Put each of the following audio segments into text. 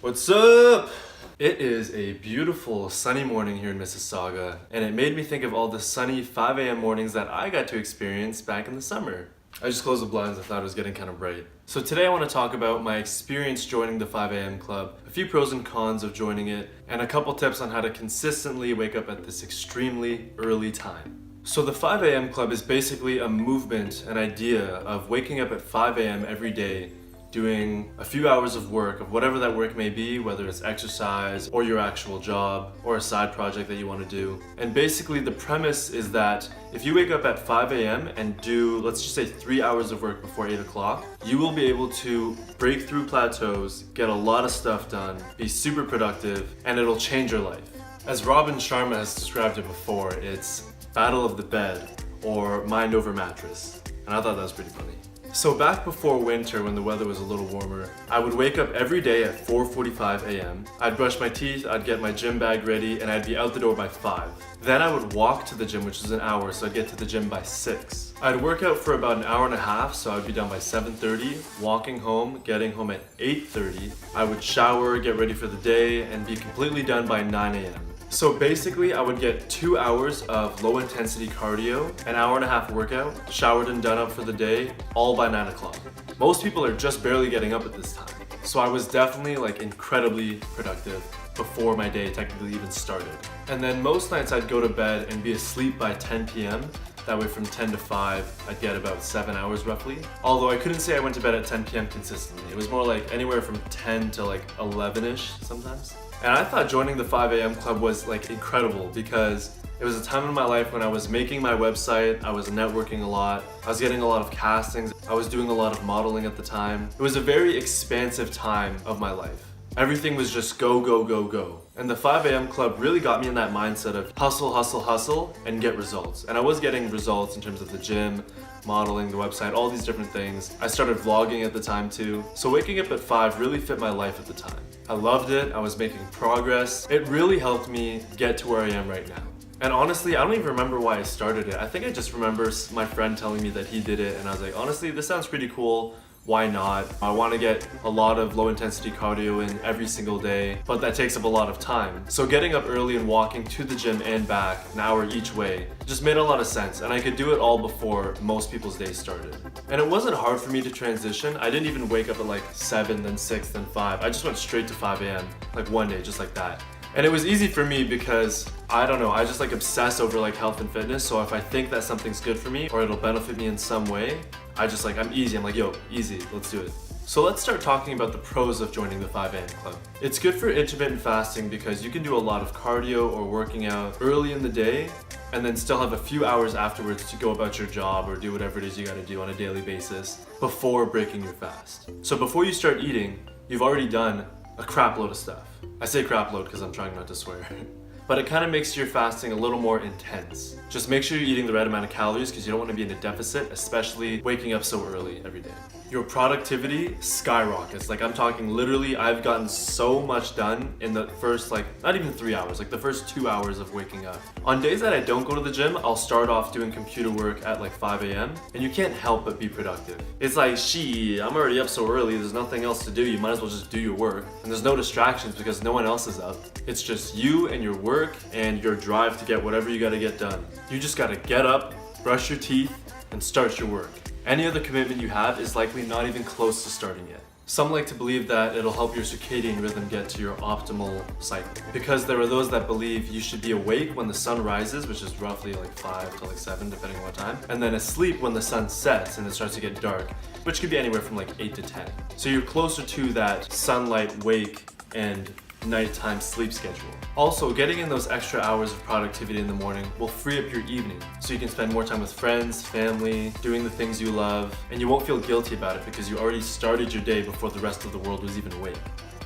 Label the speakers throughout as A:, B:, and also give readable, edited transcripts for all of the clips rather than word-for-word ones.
A: What's up? It is a beautiful sunny morning here in Mississauga, and it made me think of all the sunny 5 a.m. mornings that I got to experience back in the summer. I just closed the blinds, I thought it was getting kind of bright. So today I want to talk about my experience joining the 5 a.m. club, a few pros and cons of joining it, and a couple tips on how to consistently wake up at this extremely early time. So the 5 a.m. club is basically a movement, an idea of waking up at 5 a.m. every day, doing a few hours of work, of whatever that work may be, whether it's exercise or your actual job or a side project that you want to do. And basically the premise is that if you wake up at 5 a.m. and do, let's just say 3 hours of work before 8 o'clock, you will be able to break through plateaus, get a lot of stuff done, be super productive, and it'll change your life. As Robin Sharma has described it before, it's battle of the bed or mind over mattress. And I thought that was pretty funny. So back before winter, when the weather was a little warmer, I would wake up every day at 4:45 a.m. I'd brush my teeth, I'd get my gym bag ready, and I'd be out the door by 5. Then I would walk to the gym, which is an hour, so I'd get to the gym by 6. I'd work out for about an hour and a half, so I'd be done by 7:30, walking home, getting home at 8:30. I would shower, get ready for the day, and be completely done by 9 a.m. So basically, I would get 2 hours of low intensity cardio, an hour and a half workout, showered and done up for the day, all by 9 o'clock. Most people are just barely getting up at this time. So I was definitely incredibly productive before my day technically even started. And then most nights I'd go to bed and be asleep by 10 p.m. That way from 10 to 5, I'd get about 7 hours roughly. Although I couldn't say I went to bed at 10 p.m. consistently. It was more like anywhere from 10 to 11-ish sometimes. And I thought joining the 5 a.m. club was incredible because it was a time in my life when I was making my website, I was networking a lot, I was getting a lot of castings, I was doing a lot of modeling at the time. It was a very expansive time of my life. Everything was just go, go, go, go. And the 5 a.m. club really got me in that mindset of hustle, hustle, hustle, and get results. And I was getting results in terms of the gym, modeling, the website, all these different things. I started vlogging at the time too. So waking up at 5 really fit my life at the time. I loved it, I was making progress. It really helped me get to where I am right now. And honestly, I don't even remember why I started it. I think I just remember my friend telling me that he did it and I was like, honestly, this sounds pretty cool. Why not? I want to get a lot of low intensity cardio in every single day, but that takes up a lot of time. So getting up early and walking to the gym and back, an hour each way, just made a lot of sense, and I could do it all before most people's days started. And it wasn't hard for me to transition. I didn't even wake up at 7, then 6, then 5. I just went straight to 5 a.m. one day, just like that. And it was easy for me because, I don't know, I just obsess over health and fitness. So if I think that something's good for me or it'll benefit me in some way, I'm easy. I'm yo, easy, let's do it. So let's start talking about the pros of joining the 5 a.m. club. It's good for intermittent fasting because you can do a lot of cardio or working out early in the day and then still have a few hours afterwards to go about your job or do whatever it is you gotta do on a daily basis before breaking your fast. So before you start eating, you've already done a crap load of stuff. I say crap load because I'm trying not to swear. But it kind of makes your fasting a little more intense. Just make sure you're eating the right amount of calories because you don't want to be in a deficit, especially waking up so early every day. Your productivity skyrockets. I'm talking literally, I've gotten so much done in the first not even 3 hours, the first 2 hours of waking up. On days that I don't go to the gym, I'll start off doing computer work at 5 a.m. and you can't help but be productive. It's I'm already up so early, there's nothing else to do, you might as well just do your work. And there's no distractions because no one else is up. It's just you and your work and your drive to get whatever you gotta get done. You just gotta get up, brush your teeth, and start your work. Any other commitment you have is likely not even close to starting yet. Some like to believe that it'll help your circadian rhythm get to your optimal cycle. Because there are those that believe you should be awake when the sun rises, which is roughly 5 to 7, depending on what time, and then asleep when the sun sets and it starts to get dark, which could be anywhere from 8 to 10. So you're closer to that sunlight wake and nighttime sleep schedule. Also, getting in those extra hours of productivity in the morning will free up your evening, so you can spend more time with friends, family, doing the things you love, and you won't feel guilty about it because you already started your day before the rest of the world was even awake.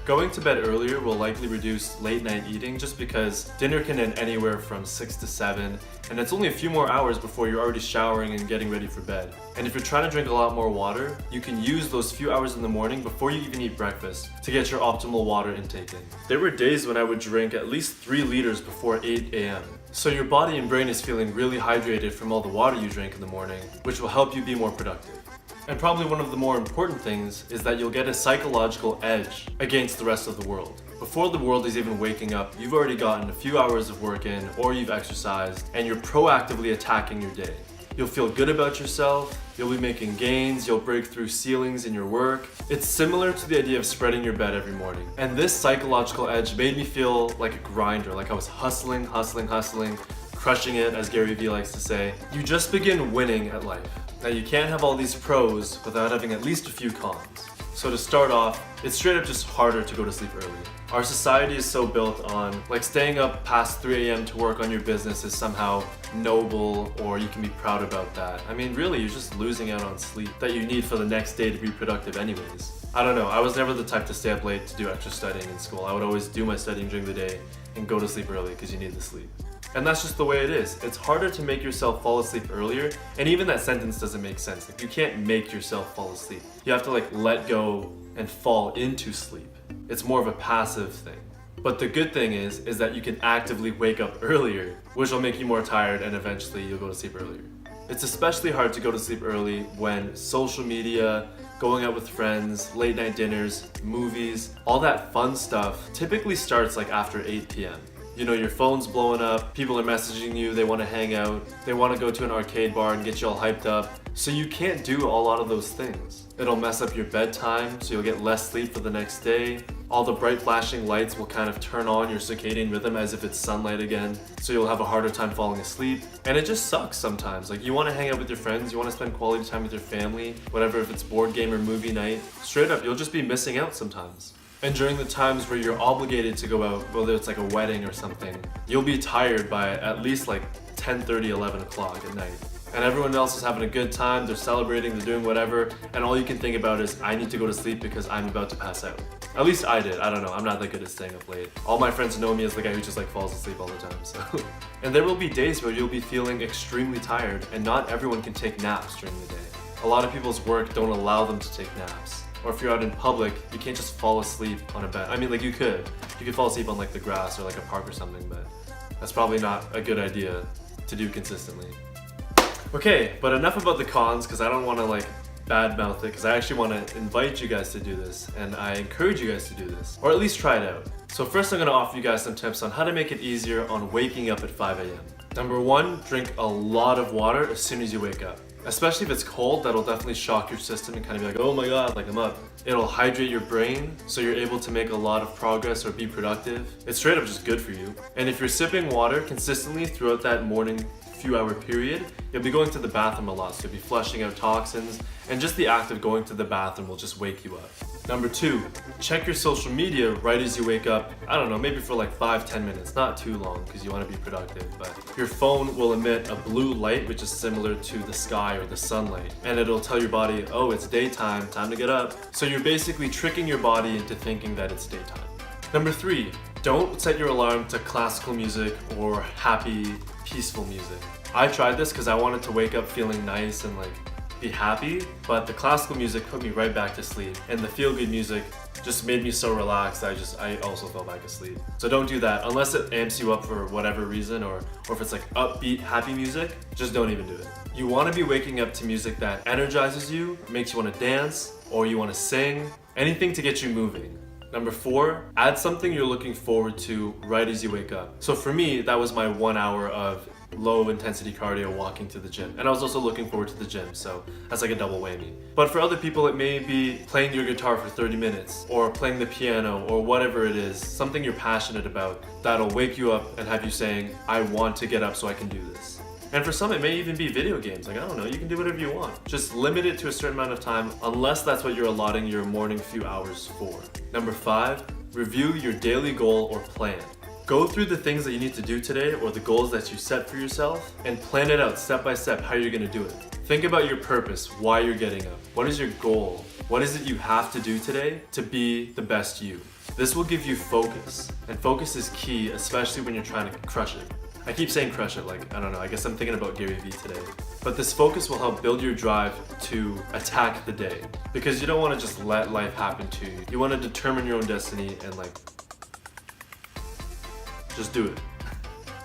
A: Going to bed earlier will likely reduce late night eating just because dinner can end anywhere from 6 to 7, and it's only a few more hours before you're already showering and getting ready for bed. And if you're trying to drink a lot more water, you can use those few hours in the morning before you even eat breakfast to get your optimal water intake in. There were days when I would drink at least 3 liters before 8 a.m. So your body and brain is feeling really hydrated from all the water you drank in the morning, which will help you be more productive. And probably one of the more important things is that you'll get a psychological edge against the rest of the world. Before the world is even waking up, you've already gotten a few hours of work in, or you've exercised, and you're proactively attacking your day. You'll feel good about yourself, you'll be making gains, you'll break through ceilings in your work. It's similar to the idea of spreading your bed every morning. And this psychological edge made me feel like a grinder, like I was hustling, crushing it, as Gary Vee likes to say. You just begin winning at life. Now you can't have all these pros without having at least a few cons. So to start off, it's straight up just harder to go to sleep early. Our society is so built on like staying up past 3 a.m. to work on your business is somehow noble, or you can be proud about that. I mean, really, you're just losing out on sleep that you need for the next day to be productive anyways. I don't know, I was never the type to stay up late to do extra studying in school. I would always do my studying during the day and go to sleep early because you need the sleep. And that's just the way it is. It's harder to make yourself fall asleep earlier, and even that sentence doesn't make sense. Like, you can't make yourself fall asleep. You have to like let go and fall into sleep. It's more of a passive thing. But the good thing is that you can actively wake up earlier, which will make you more tired and eventually you'll go to sleep earlier. It's especially hard to go to sleep early when social media, going out with friends, late night dinners, movies, all that fun stuff typically starts like after 8 p.m. You know, your phone's blowing up, people are messaging you, they want to hang out, they want to go to an arcade bar and get you all hyped up. So you can't do a lot of those things. It'll mess up your bedtime, so you'll get less sleep for the next day. All the bright flashing lights will kind of turn on your circadian rhythm as if it's sunlight again, so you'll have a harder time falling asleep. And it just sucks sometimes. Like, you want to hang out with your friends, you want to spend quality time with your family, whatever, if it's board game or movie night. Straight up, you'll just be missing out sometimes. And during the times where you're obligated to go out, whether it's like a wedding or something, you'll be tired by at least like 10:30, 11 o'clock at night. And everyone else is having a good time, they're celebrating, they're doing whatever, and all you can think about is, I need to go to sleep because I'm about to pass out. At least I did, I don't know, I'm not that good at staying up late. All my friends know me as the guy who just like falls asleep all the time, so. And there will be days where you'll be feeling extremely tired, and not everyone can take naps during the day. A lot of people's work don't allow them to take naps. Or if you're out in public, you can't just fall asleep on a bed. I mean, like, you could fall asleep on like the grass or like a park or something, but that's probably not a good idea to do consistently. Okay, but enough about the cons, because I don't want to like badmouth it, because I actually want to invite you guys to do this, and I encourage you guys to do this, or at least try it out. So first I'm going to offer you guys some tips on how to make it easier on waking up at 5 a.m. Number 1, drink a lot of water as soon as you wake up. Especially if it's cold, that'll definitely shock your system and kind of be like, oh my god, like I'm up. It'll hydrate your brain so you're able to make a lot of progress or be productive. It's straight up just good for you. And if you're sipping water consistently throughout that morning few hour period, you'll be going to the bathroom a lot, so you'll be flushing out toxins, and just the act of going to the bathroom will just wake you up. Number 2, check your social media right as you wake up. I don't know, maybe for like 5-10 minutes, not too long because you want to be productive, but your phone will emit a blue light which is similar to the sky or the sunlight, and it'll tell your body, oh, it's daytime, time to get up. So you're basically tricking your body into thinking that it's daytime. Number 3, don't set your alarm to classical music or happy, peaceful music. I tried this because I wanted to wake up feeling nice and like be happy, but the classical music put me right back to sleep, and the feel-good music just made me so relaxed I also fell back asleep. So don't do that unless it amps you up for whatever reason, or if it's like upbeat, happy music, just don't even do it. You want to be waking up to music that energizes you, makes you want to dance, or you want to sing, anything to get you moving. Number 4, add something you're looking forward to right as you wake up. So for me, that was my 1 hour of low intensity cardio walking to the gym, and I was also looking forward to the gym, so that's like a double whammy. But for other people, it may be playing your guitar for 30 minutes or playing the piano or whatever it is, something you're passionate about that'll wake you up and have you saying, I want to get up so I can do this. And for some, it may even be video games. Like, I don't know, you can do whatever you want. Just limit it to a certain amount of time unless that's what you're allotting your morning few hours for. Number 5, review your daily goal or plan. Go through the things that you need to do today or the goals that you set for yourself and plan it out step by step how you're going to do it. Think about your purpose, why you're getting up. What is your goal? What is it you have to do today to be the best you? This will give you focus, and focus is key, especially when you're trying to crush it. I keep saying crush it, like, I don't know, I guess I'm thinking about Gary Vee today. But this focus will help build your drive to attack the day, because you don't want to just let life happen to you. You want to determine your own destiny and like, just do it.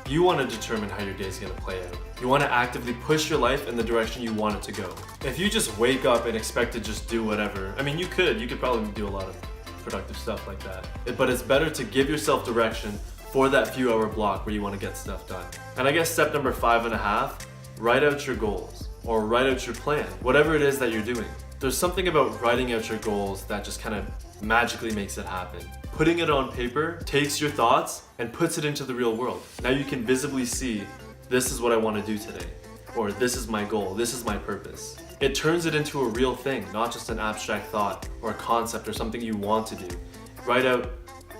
A: You want to determine how your day is going to play out. You want to actively push your life in the direction you want it to go. If you just wake up and expect to just do whatever, I mean, you could probably do a lot of productive stuff like that. But it's better to give yourself direction for that few hour block where you want to get stuff done. And I guess step number 5.5, write out your goals or write out your plan, whatever it is that you're doing. There's something about writing out your goals that just kind of magically makes it happen. Putting it on paper takes your thoughts and puts it into the real world. Now you can visibly see, this is what I want to do today, or this is my goal, this is my purpose. It turns it into a real thing, not just an abstract thought or a concept or something you want to do. Write out,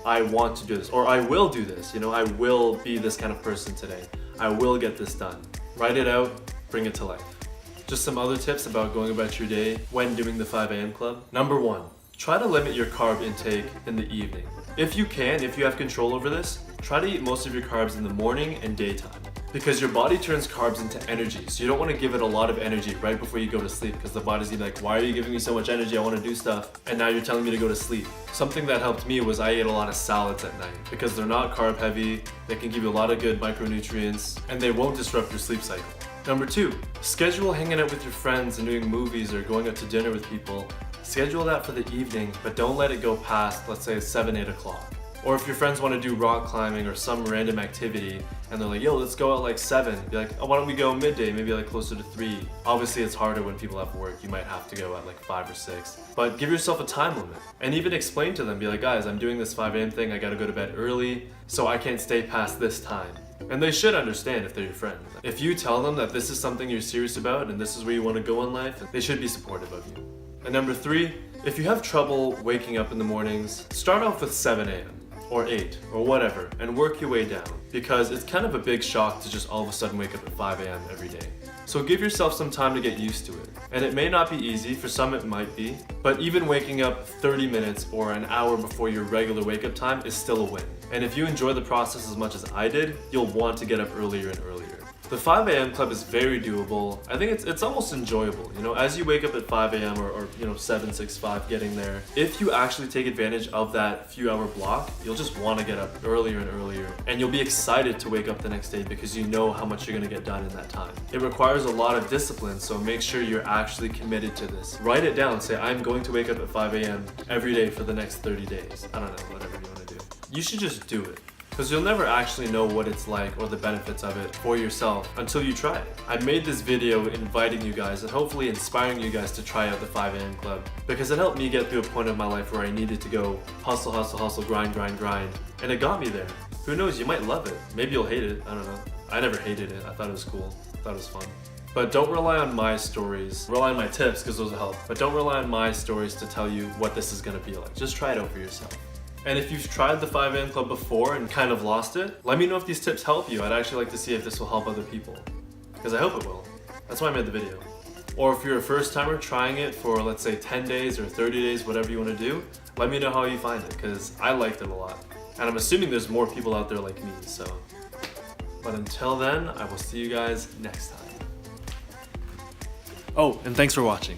A: I want to do this, or I will do this. I will be this kind of person today. I will get this done. Write it out, bring it to life. Just some other tips about going about your day when doing the 5 a.m. club. Number 1, try to limit your carb intake in the evening. If you have control over this, try to eat most of your carbs in the morning and daytime. Because your body turns carbs into energy, so you don't want to give it a lot of energy right before you go to sleep, because the body's gonna be like, why are you giving me so much energy? I want to do stuff, and now you're telling me to go to sleep. Something that helped me was I ate a lot of salads at night, because they're not carb heavy, they can give you a lot of good micronutrients, and they won't disrupt your sleep cycle. Number 2, schedule hanging out with your friends and doing movies or going out to dinner with people. Schedule that for the evening, but don't let it go past, let's say, 7, 8 o'clock. Or if your friends want to do rock climbing or some random activity and they're like, yo, let's go out like 7. Be like, oh, why don't we go midday, maybe like closer to 3. Obviously it's harder when people have work. You might have to go at like 5 or 6. But give yourself a time limit and even explain to them, be like, guys, I'm doing this 5 a.m. thing. I gotta go to bed early, so I can't stay past this time. And they should understand if they're your friend. If you tell them that this is something you're serious about and this is where you want to go in life, they should be supportive of you. And number 3, if you have trouble waking up in the mornings, start off with 7 a.m. or 8 or whatever and work your way down, because it's kind of a big shock to just all of a sudden wake up at 5 a.m. every day. So give yourself some time to get used to it. And it may not be easy, for some it might be, but even waking up 30 minutes or an hour before your regular wake up time is still a win. And if you enjoy the process as much as I did, you'll want to get up earlier and earlier. The 5 a.m. club is very doable. I think it's almost enjoyable. As you wake up at 5 a.m. or 7, 6, 5, getting there. If you actually take advantage of that few hour block, you'll just want to get up earlier and earlier. And you'll be excited to wake up the next day because you know how much you're going to get done in that time. It requires a lot of discipline, so make sure you're actually committed to this. Write it down. Say, I'm going to wake up at 5 a.m. every day for the next 30 days. I don't know, whatever you want to do. You should just do it. Because you'll never actually know what it's like or the benefits of it for yourself until you try it. I made this video inviting you guys and hopefully inspiring you guys to try out the 5 a.m. club, because it helped me get through a point of my life where I needed to go hustle, hustle, hustle, grind, grind, grind. And it got me there. Who knows, you might love it. Maybe you'll hate it, I don't know. I never hated it, I thought it was cool, I thought it was fun. But don't rely on my stories. Rely on my tips, because those will help. But don't rely on my stories to tell you what this is gonna be like. Just try it out for yourself. And if you've tried the 5 a.m. club before and kind of lost it, let me know if these tips help you. I'd actually like to see if this will help other people, because I hope it will. That's why I made the video. Or if you're a first timer trying it for, let's say, 10 days or 30 days, whatever you want to do, let me know how you find it, because I liked it a lot. And I'm assuming there's more people out there like me, so. But until then, I will see you guys next time. Oh, and thanks for watching.